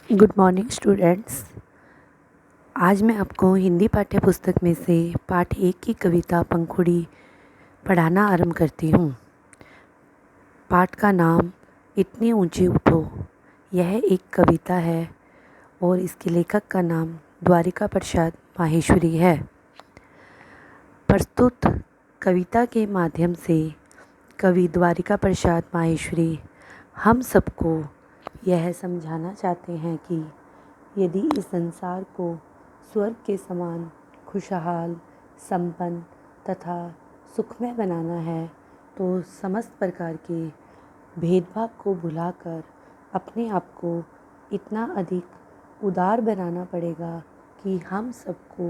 Good morning students. आज मैं आपको हिंदी पाठ्य पुस्तक में से पाठ 1 की कविता पंखुड़ी पढ़ाना आरंभ करती हूँ। पाठ का नाम इतने ऊंचे उठो। यह एक कविता है और इसके लेखक का नाम द्वारिका प्रसाद माहेश्वरी है। प्रस्तुत कविता के माध्यम से कवि द्वारिका प्रसाद माहेश्वरी हम सबको यह समझाना चाहते हैं कि यदि इस संसार को स्वर्ग के समान खुशहाल, संपन्न तथा सुखमय बनाना है तो समस्त प्रकार के भेदभाव को भुलाकर अपने आप को इतना अधिक उदार बनाना पड़ेगा कि हम सबको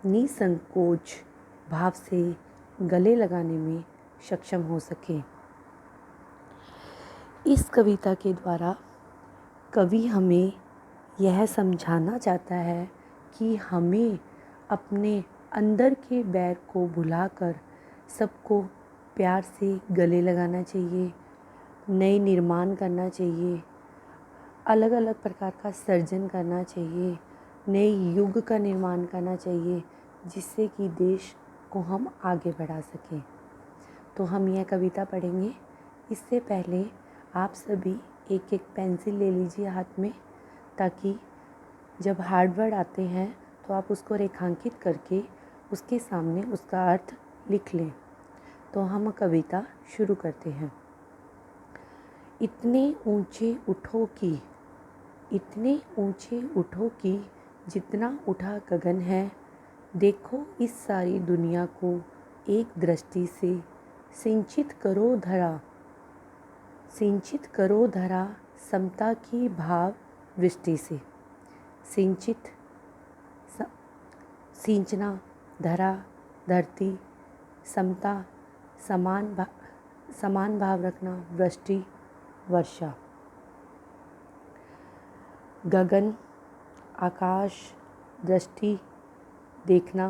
निसंकोच भाव से गले लगाने में सक्षम हो सके। इस कविता के द्वारा कवि हमें यह समझाना चाहता है कि हमें अपने अंदर के बैर को भुलाकर सबको प्यार से गले लगाना चाहिए, नए निर्माण करना चाहिए, अलग अलग प्रकार का सर्जन करना चाहिए, नए युग का निर्माण करना चाहिए जिससे कि देश को हम आगे बढ़ा सकें। तो हम यह कविता पढ़ेंगे। इससे पहले आप सभी एक एक पेंसिल ले लीजिए हाथ में, ताकि जब हार्ड वर्ड आते हैं तो आप उसको रेखांकित करके उसके सामने उसका अर्थ लिख लें। तो हम कविता शुरू करते हैं। इतने ऊंचे उठो कि, इतने ऊंचे उठो कि जितना उठा गगन है, देखो इस सारी दुनिया को एक दृष्टि से सिंचित करो धरा, सिंचित करो धरा समता की भाव वृष्टि से। सिंचित, सिंचना, धरा, धरती, समता, समान भाव रखना, वृष्टि, वर्षा। गगन, आकाश, दृष्टि, देखना।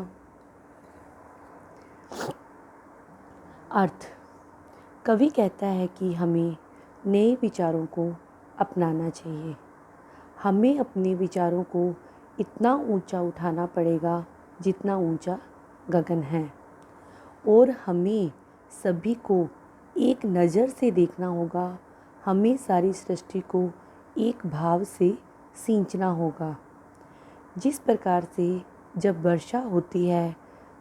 अर्थ, कवि कहता है कि हमें नए विचारों को अपनाना चाहिए। हमें अपने विचारों को इतना ऊंचा उठाना पड़ेगा जितना ऊंचा गगन है, और हमें सभी को एक नज़र से देखना होगा। हमें सारी सृष्टि को एक भाव से सींचना होगा। जिस प्रकार से जब वर्षा होती है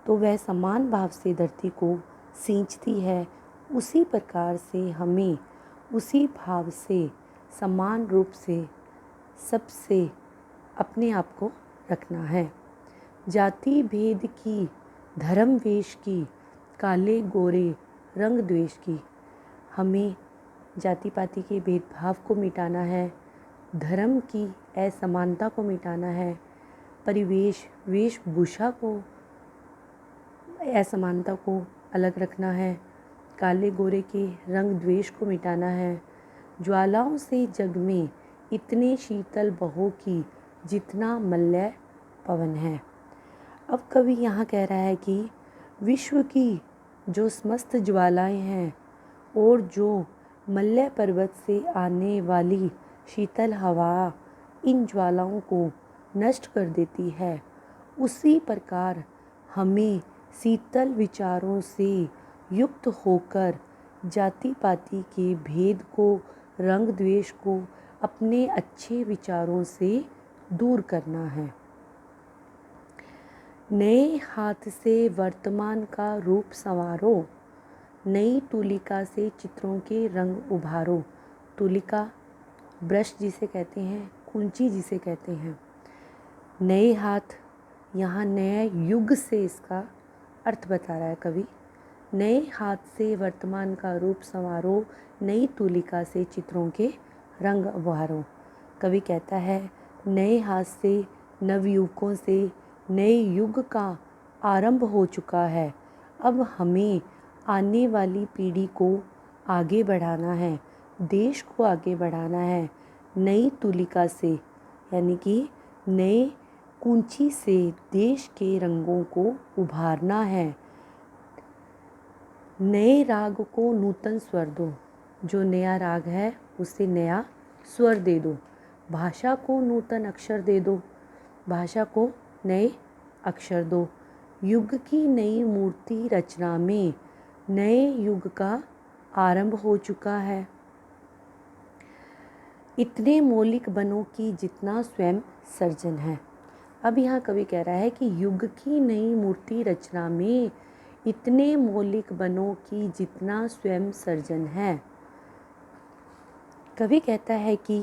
तो वह समान भाव से धरती को सींचती है, उसी प्रकार से हमें उसी भाव से समान रूप से सबसे अपने आप को रखना है। जाति भेद की, धर्म वेश की, काले गोरे रंग द्वेष की। हमें जाति पाति के भेदभाव को मिटाना है, धर्म की असमानता को मिटाना है, परिवेश वेशभूषा को असमानता को अलग रखना है, काले गोरे के रंग द्वेष को मिटाना है। ज्वालाओं से जग में इतने शीतल बहो की जितना मलय पवन है। अब कवि यहाँ कह रहा है कि विश्व की जो समस्त ज्वालाएं हैं और जो मलय पर्वत से आने वाली शीतल हवा इन ज्वालाओं को नष्ट कर देती है, उसी प्रकार हमें शीतल विचारों से युक्त होकर जाति पाति के भेद को, रंग द्वेष को अपने अच्छे विचारों से दूर करना है। नए हाथ से वर्तमान का रूप संवारो, नई तुलिका से चित्रों के रंग उभारो। तुलिका ब्रश जिसे कहते हैं, कुंची जिसे कहते हैं। नए हाथ, यहाँ नए युग से इसका अर्थ बता रहा है कवि। नए हाथ से वर्तमान का रूप संवारो, नई तुलिका से चित्रों के रंग उभारो। कवि कहता है नए हाथ से, नवयुवकों से नए युग का आरंभ हो चुका है। अब हमें आने वाली पीढ़ी को आगे बढ़ाना है, देश को आगे बढ़ाना है। नई तुलिका से यानी कि नए कुंची से देश के रंगों को उभारना है। नए राग को नूतन स्वर दो, जो नया राग है उसे नया स्वर दे दो। भाषा को नूतन अक्षर दे दो, भाषा को नए अक्षर दो। युग की नई मूर्ति रचना में नए युग का आरंभ हो चुका है। इतने मौलिक बनो कि जितना स्वयं सर्जन है। अब यहाँ कवि कह रहा है कि युग की नई मूर्ति रचना में इतने मौलिक बनो कि जितना स्वयं सर्जन है। कवि कहता है कि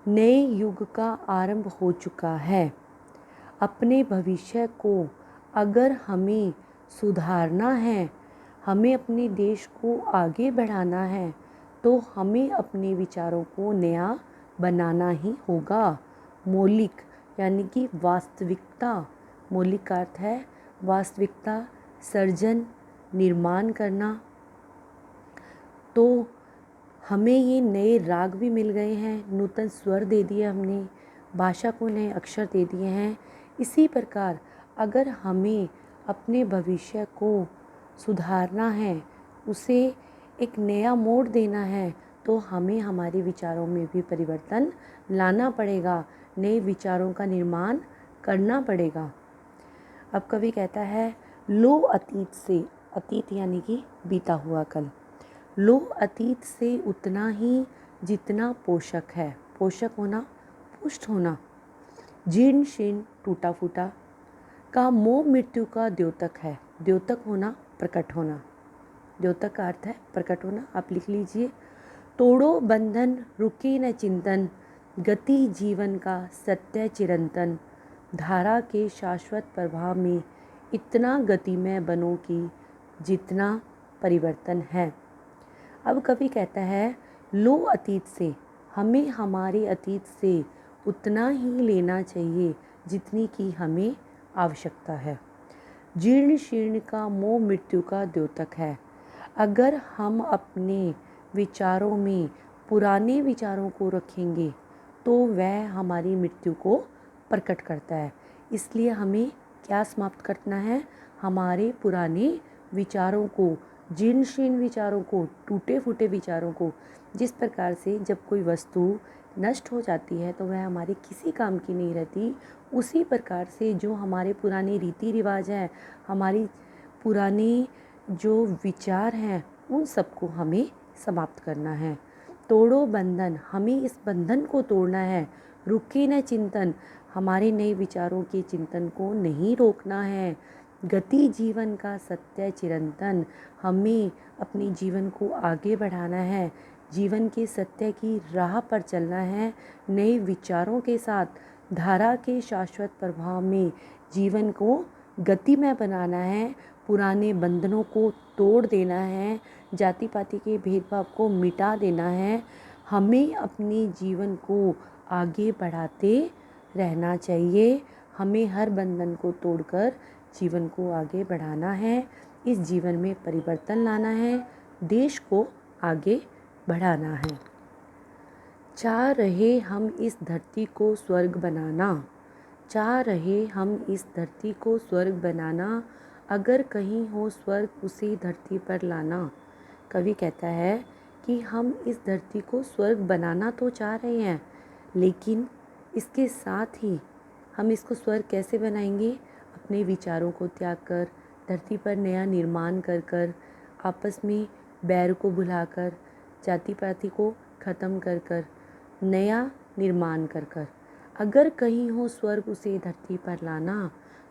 नए युग का आरंभ हो चुका है। अपने भविष्य को अगर हमें सुधारना है, हमें अपने देश को आगे बढ़ाना है, तो हमें अपने विचारों को नया बनाना ही होगा। मौलिक यानी कि वास्तविकता, मौलिक का अर्थ है वास्तविकता, सर्जन, निर्माण करना। तो हमें ये नए राग भी मिल गए हैं, नूतन स्वर दे दिए हमने, भाषा को नए अक्षर दे दिए हैं। इसी प्रकार अगर हमें अपने भविष्य को सुधारना है, उसे एक नया मोड़ देना है, तो हमें हमारे विचारों में भी परिवर्तन लाना पड़ेगा, नए विचारों का निर्माण करना पड़ेगा। अब कवि कहता है, लो अतीत से, अतीत यानी कि बीता हुआ कल, लो अतीत से उतना ही जितना पोषक है। पोषक होना, पुष्ट होना। जीर्ण शीर्ण टूटा फूटा का मोह मृत्यु का द्योतक है। द्योतक होना, प्रकट होना। द्योतक का अर्थ है प्रकट होना। आप लिख लीजिए, तोड़ो बंधन रुके न चिंतन, गति जीवन का सत्य चिरंतन, धारा के शाश्वत प्रभाव में इतना गतिमय बनो कि जितना परिवर्तन है। अब कवि कहता है, लो अतीत से, हमें हमारे अतीत से उतना ही लेना चाहिए जितनी की हमें आवश्यकता है। जीर्ण शीर्ण का मोह मृत्यु का द्योतक है। अगर हम अपने विचारों में पुराने विचारों को रखेंगे तो वह हमारी मृत्यु को प्रकट करता है। इसलिए हमें क्या समाप्त करना है? हमारे पुराने विचारों को, जीर्ण शीर्ण विचारों को, टूटे फूटे विचारों को। जिस प्रकार से जब कोई वस्तु नष्ट हो जाती है तो वह हमारे किसी काम की नहीं रहती, उसी प्रकार से जो हमारे पुराने रीति रिवाज हैं, हमारी पुराने जो विचार हैं, उन सबको हमें समाप्त करना है। तोड़ो बंधन, हमें इस बंधन को तोड़ना है। रुके न चिंतन, हमारे नए विचारों के चिंतन को नहीं रोकना है। गति जीवन का सत्य चिरंतन, हमें अपने जीवन को आगे बढ़ाना है, जीवन के सत्य की राह पर चलना है, नए विचारों के साथ धारा के शाश्वत प्रभाव में जीवन को गतिमय बनाना है, पुराने बंधनों को तोड़ देना है, जाति पाति के भेदभाव को मिटा देना है। हमें अपने जीवन को आगे बढ़ाते रहना चाहिए। हमें हर बंधन को तोड़कर जीवन को आगे बढ़ाना है, इस जीवन में परिवर्तन लाना है, देश को आगे बढ़ाना है। चाह रहे हम इस धरती को स्वर्ग बनाना, चाह रहे हम इस धरती को स्वर्ग बनाना, अगर कहीं हो स्वर्ग उसी धरती पर लाना। कवि कहता है कि हम इस धरती को स्वर्ग बनाना तो चाह रहे हैं, लेकिन इसके साथ ही हम इसको स्वर्ग कैसे बनाएंगे? अपने विचारों को त्याग कर, धरती पर नया निर्माण कर कर, आपस में बैर को भुलाकर, जाति पाति को ख़त्म कर कर, नया निर्माण कर कर, अगर कहीं हो स्वर्ग उसे धरती पर लाना,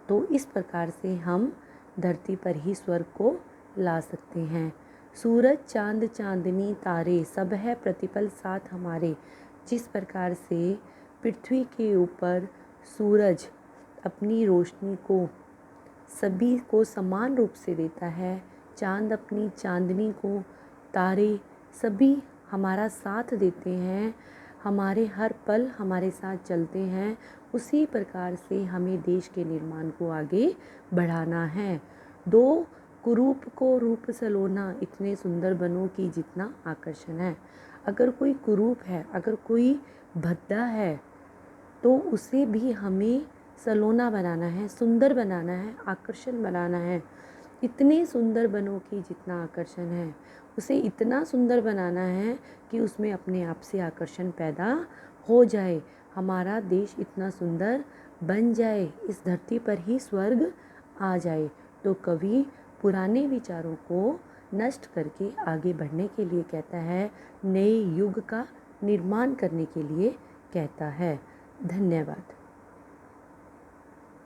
तो इस प्रकार से हम धरती पर ही स्वर्ग को ला सकते हैं। सूरज चांद चांदनी तारे सब है प्रतिपल साथ हमारे। जिस प्रकार से पृथ्वी के ऊपर सूरज अपनी रोशनी को सभी को समान रूप से देता है, चांद अपनी चांदनी को, तारे सभी हमारा साथ देते हैं, हमारे हर पल हमारे साथ चलते हैं, उसी प्रकार से हमें देश के निर्माण को आगे बढ़ाना है। दो कुरूप को रूप सलोना, इतने सुंदर बनो कि जितना आकर्षण है। अगर कोई कुरूप है, अगर कोई भद्दा है, तो उसे भी हमें सलोना बनाना है, सुंदर बनाना है, आकर्षण बनाना है। इतने सुंदर बनो कि जितना आकर्षण है, उसे इतना सुंदर बनाना है कि उसमें अपने आप से आकर्षण पैदा हो जाए। हमारा देश इतना सुंदर बन जाए, इस धरती पर ही स्वर्ग आ जाए। तो कवि पुराने विचारों को नष्ट करके आगे बढ़ने के लिए कहता है, नए युग का निर्माण करने के लिए कहता है। धन्यवाद।